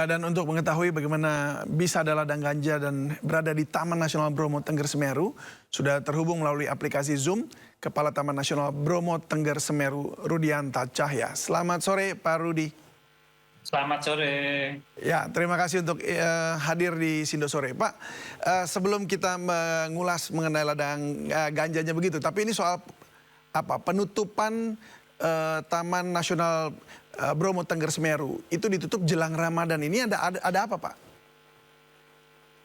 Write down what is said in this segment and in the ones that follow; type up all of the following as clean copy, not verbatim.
Ya, dan untuk mengetahui bagaimana bisa ada ladang ganja dan berada di Taman Nasional Bromo Tengger Semeru, sudah terhubung melalui aplikasi Zoom Kepala Taman Nasional Bromo Tengger Semeru, Rudianta Cahya. Selamat sore, Pak Rudi. Selamat sore. Ya, terima kasih untuk hadir di Sindo Sore. Pak, sebelum kita mengulas mengenai ladang ganjanya begitu, tapi ini soal penutupan Taman Nasional Bromo Tengger Semeru itu ditutup jelang Ramadan. Ini ada apa, Pak?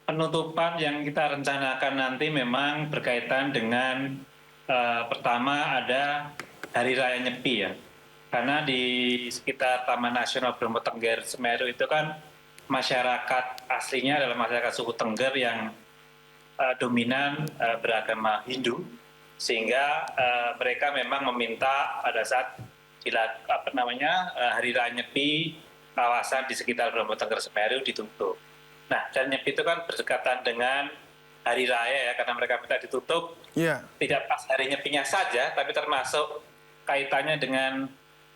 Penutupan yang kita rencanakan nanti memang berkaitan dengan pertama ada Hari Raya Nyepi ya. Karena di sekitar Taman Nasional Bromo Tengger Semeru itu kan masyarakat aslinya adalah masyarakat suku Tengger yang dominan beragama Hindu, sehingga mereka memang meminta pada saat Hari Raya Nyepi kawasan di sekitar Bromo Tengger Semeru ditutup. Nah, dan Nyepi itu kan berdekatan dengan Hari Raya ya, karena mereka minta ditutup. Tidak pas hari Nyepinya saja, tapi termasuk kaitannya dengan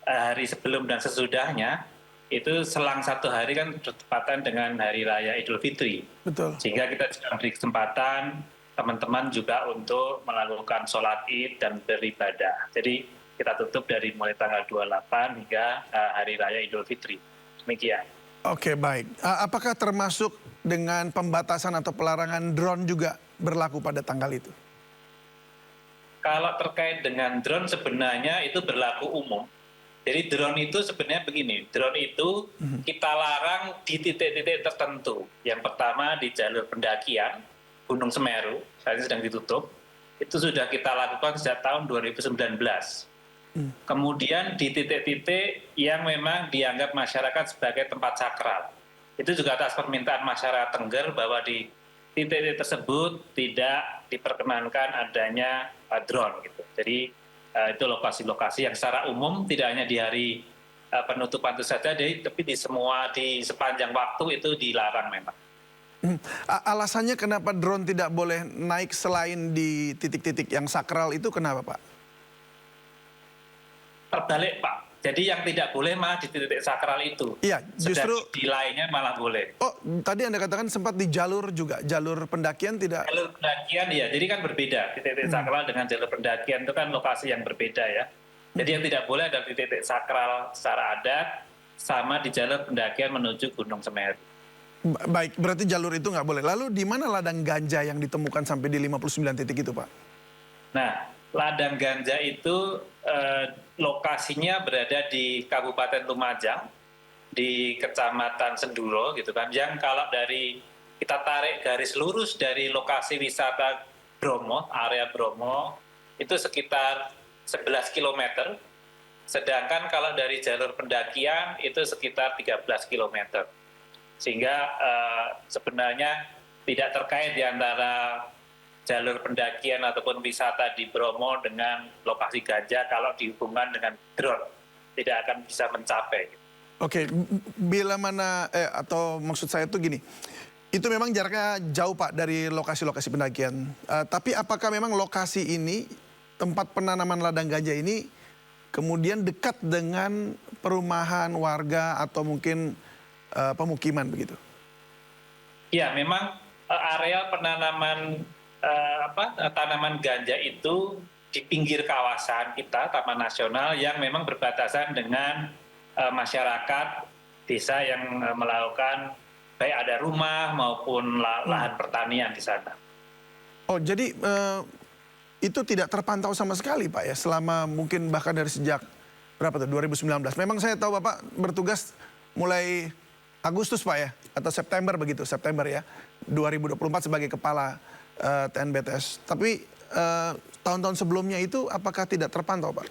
hari sebelum dan sesudahnya. Itu selang satu hari kan bertepatan dengan Hari Raya Idul Fitri. Betul. Sehingga kita juga beri kesempatan teman-teman juga untuk melakukan sholat id dan beribadah. Jadi kita tutup dari mulai tanggal 28 hingga Hari Raya Idul Fitri. Demikian. Oke, baik. Apakah termasuk dengan pembatasan atau pelarangan drone juga berlaku pada tanggal itu? Kalau terkait dengan drone sebenarnya itu berlaku umum. Jadi drone itu sebenarnya begini, drone itu kita larang di titik-titik tertentu. Yang pertama di jalur pendakian, Gunung Semeru, saat ini sedang ditutup. Itu sudah kita lakukan sejak tahun 2019. Kemudian di titik-titik yang memang dianggap masyarakat sebagai tempat sakral. Itu juga atas permintaan masyarakat Tengger bahwa di titik-titik tersebut tidak diperkenankan adanya drone gitu. Jadi itu lokasi-lokasi yang secara umum tidak hanya di hari penutupan itu saja, tapi di sepanjang waktu itu dilarang memang. Alasannya kenapa drone tidak boleh naik selain di titik-titik yang sakral itu kenapa, Pak? Terbalik, Pak. Jadi yang tidak boleh malah di titik sakral itu. Iya, justru di lainnya malah boleh. Oh, tadi Anda katakan sempat di jalur juga, jalur pendakian tidak? Jalur pendakian ya, jadi kan berbeda. Titik sakral dengan jalur pendakian itu kan lokasi yang berbeda ya. Jadi yang tidak boleh ada di titik sakral secara adat sama di jalur pendakian menuju Gunung Semeru. Baik, berarti jalur itu nggak boleh. Lalu di mana ladang ganja yang ditemukan sampai di 59 titik itu, Pak? Nah, ladang ganja itu lokasinya berada di Kabupaten Lumajang, di Kecamatan Senduro gitu kan. Yang kalau dari kita tarik garis lurus dari lokasi wisata Bromo, area Bromo, itu sekitar 11 km. Sedangkan kalau dari jalur pendakian itu sekitar 13 km. Sehingga sebenarnya tidak terkait di antara jalur pendakian ataupun wisata di Bromo dengan lokasi ganja kalau dihubungkan dengan drone tidak akan bisa mencapai. Oke, bila mana atau maksud saya itu gini, itu memang jaraknya jauh Pak dari lokasi-lokasi pendakian. Tapi apakah memang lokasi ini tempat penanaman ladang ganja ini kemudian dekat dengan perumahan warga atau mungkin pemukiman begitu? Ya, memang area penanaman tanaman ganja itu di pinggir kawasan kita Taman Nasional yang memang berbatasan dengan masyarakat desa yang melakukan baik ada rumah maupun lahan pertanian di sana. Oh, jadi itu tidak terpantau sama sekali Pak ya selama mungkin bahkan dari sejak berapa tuh 2019. Memang saya tahu Bapak bertugas mulai Agustus Pak ya atau September begitu, September ya 2024 sebagai kepala TNBTS. Tapi tahun-tahun sebelumnya itu apakah tidak terpantau, Pak?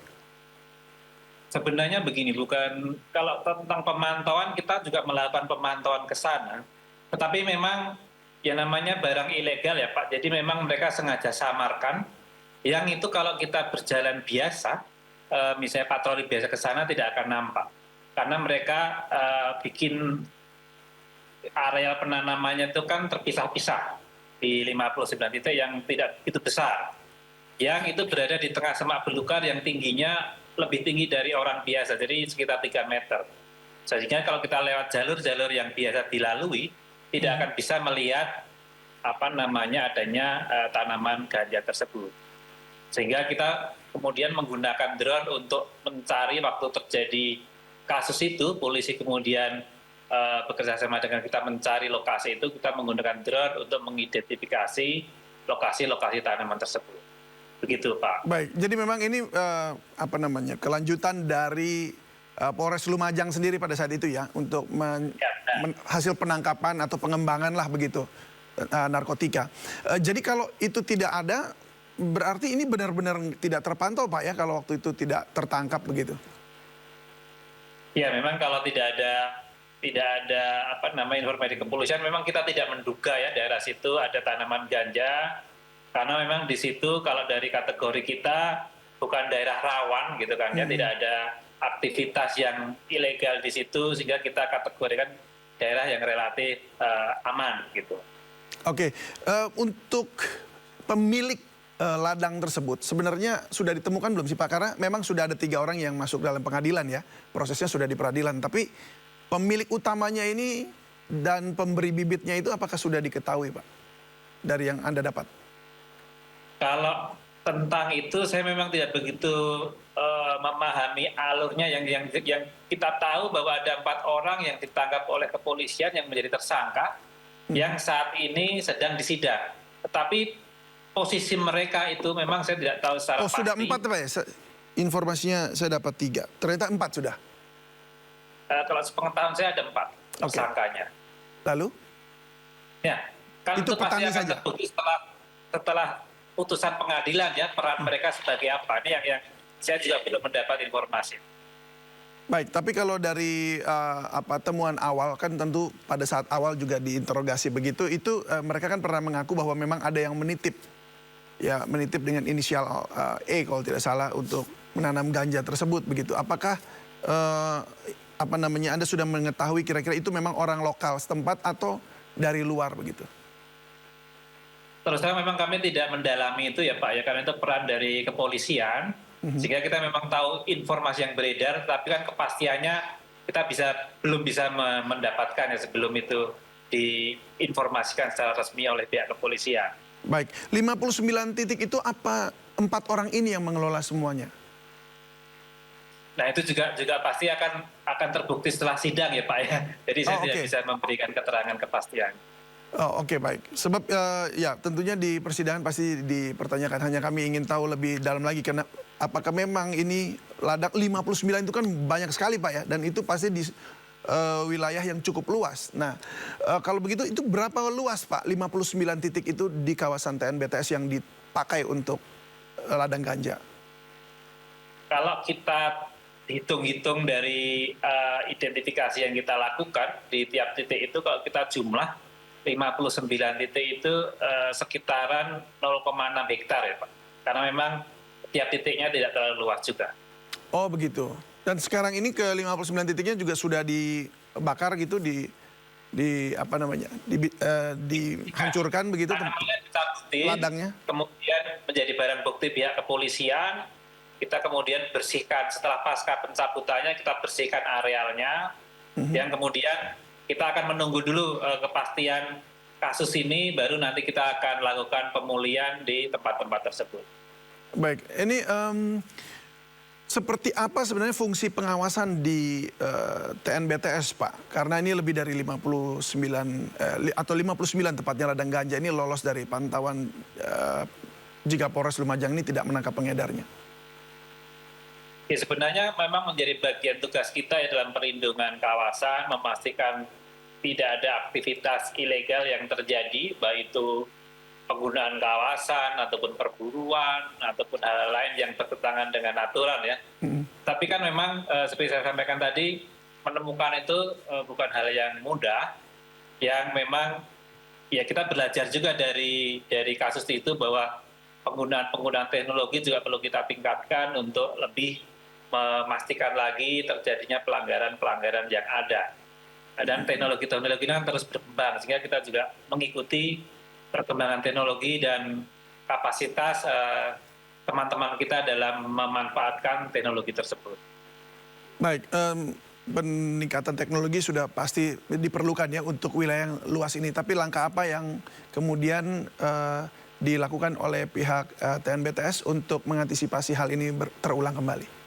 Sebenarnya begini, bukan kalau tentang pemantauan kita juga melakukan pemantauan ke sana. Tetapi memang ya namanya barang ilegal ya Pak. Jadi memang mereka sengaja samarkan. Yang itu kalau kita berjalan biasa, misalnya patroli biasa ke sana tidak akan nampak. Karena mereka bikin area penanamannya itu kan terpisah-pisah di 59 titik yang tidak begitu besar. Yang itu berada di tengah semak belukar yang tingginya lebih tinggi dari orang biasa, jadi sekitar 3 meter. Sehingga kalau kita lewat jalur-jalur yang biasa dilalui, tidak akan bisa melihat adanya tanaman ganja tersebut. Sehingga kita kemudian menggunakan drone untuk mencari waktu terjadi kasus itu, polisi kemudian bekerja sama dengan kita mencari lokasi itu, kita menggunakan drone untuk mengidentifikasi lokasi-lokasi tanaman tersebut. Begitu, Pak. Baik, jadi memang ini kelanjutan dari Polres Lumajang sendiri pada saat itu ya untuk hasil penangkapan atau pengembangan lah begitu narkotika. Jadi kalau itu tidak ada, berarti ini benar-benar tidak terpantau Pak ya kalau waktu itu tidak tertangkap begitu. Ya, memang kalau tidak ada informasi kepolisian, memang kita tidak menduga ya daerah situ ada tanaman ganja, karena memang di situ kalau dari kategori kita bukan daerah rawan gitu kan ya, tidak ada aktivitas yang ilegal di situ, sehingga kita kategorikan daerah yang relatif aman gitu. Oke, untuk pemilik ladang tersebut sebenarnya sudah ditemukan belum sih Pak? Karena memang sudah ada 3 orang yang masuk dalam pengadilan ya, prosesnya sudah di peradilan. Tapi pemilik utamanya ini dan pemberi bibitnya itu apakah sudah diketahui Pak dari yang Anda dapat? Kalau tentang itu saya memang tidak begitu memahami alurnya. Yang kita tahu bahwa ada 4 orang yang ditangkap oleh kepolisian yang menjadi tersangka yang saat ini sedang disidang. Tetapi posisi mereka itu memang saya tidak tahu secara pasti. Oh sudah 4 Pak ya? Informasinya saya dapat 3. Ternyata 4 sudah. Kalau sepengetahuan saya ada 4 tersangkanya. Lalu? Ya, kan Itu pasti petani akan saja? terbukti setelah putusan pengadilan ya, peran mereka sebagai apa. Ini yang saya juga belum mendapat informasi. Baik, tapi kalau dari temuan awal kan tentu pada saat awal juga diinterogasi begitu, itu mereka kan pernah mengaku bahwa memang ada yang menitip dengan inisial E kalau tidak salah untuk menanam ganja tersebut begitu. Apakah Anda sudah mengetahui kira-kira itu memang orang lokal setempat atau dari luar begitu? Terus terang memang kami tidak mendalami itu ya Pak ya, karena itu peran dari kepolisian, sehingga kita memang tahu informasi yang beredar, tapi kan kepastiannya kita belum bisa mendapatkan ya sebelum itu diinformasikan secara resmi oleh pihak kepolisian. Baik, 59 titik itu apa 4 orang ini yang mengelola semuanya? Nah itu juga pasti akan terbukti setelah sidang ya Pak ya. Jadi saya tidak bisa memberikan keterangan kepastian. Oh, oke, baik. Sebab ya tentunya di persidangan pasti dipertanyakan. Hanya kami ingin tahu lebih dalam lagi karena apakah memang ini ladang 59 itu kan banyak sekali Pak ya, dan itu pasti di wilayah yang cukup luas. Nah, kalau begitu itu berapa luas Pak 59 titik itu di kawasan TNBTS yang dipakai untuk ladang ganja? Kalau kita hitung-hitung dari identifikasi yang kita lakukan di tiap titik itu, kalau kita jumlah 59 titik itu sekitaran 0,6 hektar ya Pak. Karena memang tiap titiknya tidak terlalu luas juga. Oh begitu. Dan sekarang ini ke 59 titiknya juga sudah dibakar gitu, dihancurkan begitu ladangnya. Kemudian menjadi barang bukti pihak kepolisian. Kita kemudian bersihkan setelah pasca pencabutannya, kita bersihkan arealnya. Yang kemudian kita akan menunggu dulu kepastian kasus ini, baru nanti kita akan lakukan pemulihan di tempat-tempat tersebut. Baik, ini seperti apa sebenarnya fungsi pengawasan di TNBTS Pak? Karena ini lebih dari 59 tepatnya ladang ganja ini lolos dari pantauan jika Polres Lumajang ini tidak menangkap pengedarnya. Ya, sebenarnya memang menjadi bagian tugas kita ya dalam perlindungan kawasan, memastikan tidak ada aktivitas ilegal yang terjadi, baik itu penggunaan kawasan ataupun perburuan ataupun hal lain yang bertentangan dengan aturan ya. Tapi kan memang seperti saya sampaikan tadi, menemukan itu bukan hal yang mudah, yang memang ya kita belajar juga dari kasus itu bahwa penggunaan teknologi juga perlu kita tingkatkan untuk lebih memastikan lagi terjadinya pelanggaran-pelanggaran yang ada. Dan teknologi-teknologi ini kan terus berkembang, sehingga kita juga mengikuti perkembangan teknologi dan kapasitas teman-teman kita dalam memanfaatkan teknologi tersebut. Baik, peningkatan teknologi sudah pasti diperlukan ya untuk wilayah yang luas ini. Tapi langkah apa yang kemudian dilakukan oleh pihak TNBTS untuk mengantisipasi hal ini terulang kembali?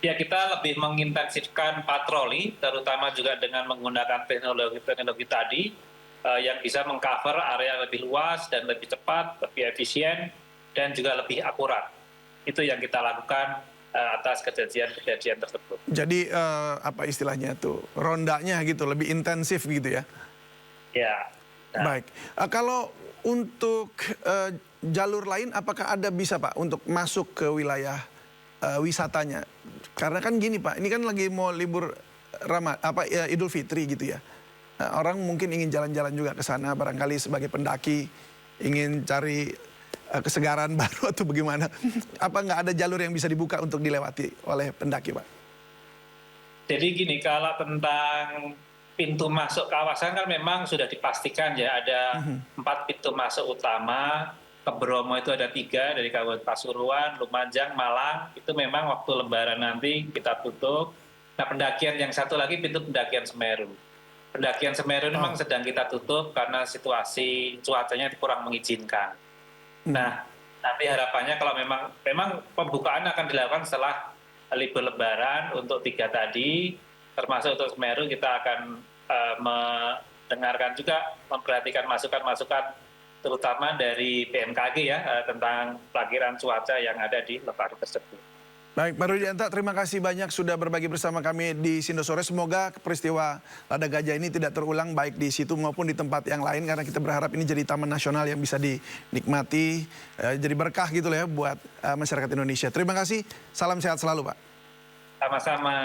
Ya, kita lebih mengintensifkan patroli, terutama juga dengan menggunakan teknologi tadi yang bisa mengcover area lebih luas dan lebih cepat, lebih efisien, dan juga lebih akurat. Itu yang kita lakukan atas kejadian-kejadian tersebut. Jadi apa istilahnya tuh, rondanya gitu, lebih intensif gitu ya? Ya. Nah. Baik, kalau untuk jalur lain apakah ada bisa Pak untuk masuk ke wilayah wisatanya? Karena kan gini Pak, ini kan lagi mau libur Idul Fitri gitu ya. Orang mungkin ingin jalan-jalan juga ke sana barangkali sebagai pendaki, ingin cari kesegaran baru atau bagaimana. Apa nggak ada jalur yang bisa dibuka untuk dilewati oleh pendaki Pak? Jadi gini, kalau tentang pintu masuk kawasan kan memang sudah dipastikan ya, ada 4 pintu masuk utama. Ke Bromo itu ada 3, dari Kabupaten Pasuruan, Lumajang, Malang. Itu memang waktu Lebaran nanti kita tutup. Nah, pendakian yang satu lagi pintu pendakian Semeru. Pendakian Semeru memang sedang kita tutup karena situasi cuacanya kurang mengizinkan. Nah, nanti harapannya kalau memang pembukaan akan dilakukan setelah libur Lebaran untuk 3 tadi, termasuk untuk Semeru kita akan mendengarkan juga, memperhatikan masukan-masukan terutama dari BMKG ya tentang pelakiran cuaca yang ada di lokasi tersebut. Baik, Pak Rudianta, terima kasih banyak sudah berbagi bersama kami di Sindo Sore. Semoga peristiwa Lada Gajah ini tidak terulang baik di situ maupun di tempat yang lain, karena kita berharap ini jadi taman nasional yang bisa dinikmati, jadi berkah gitu lah ya buat masyarakat Indonesia. Terima kasih, salam sehat selalu Pak. Sama-sama.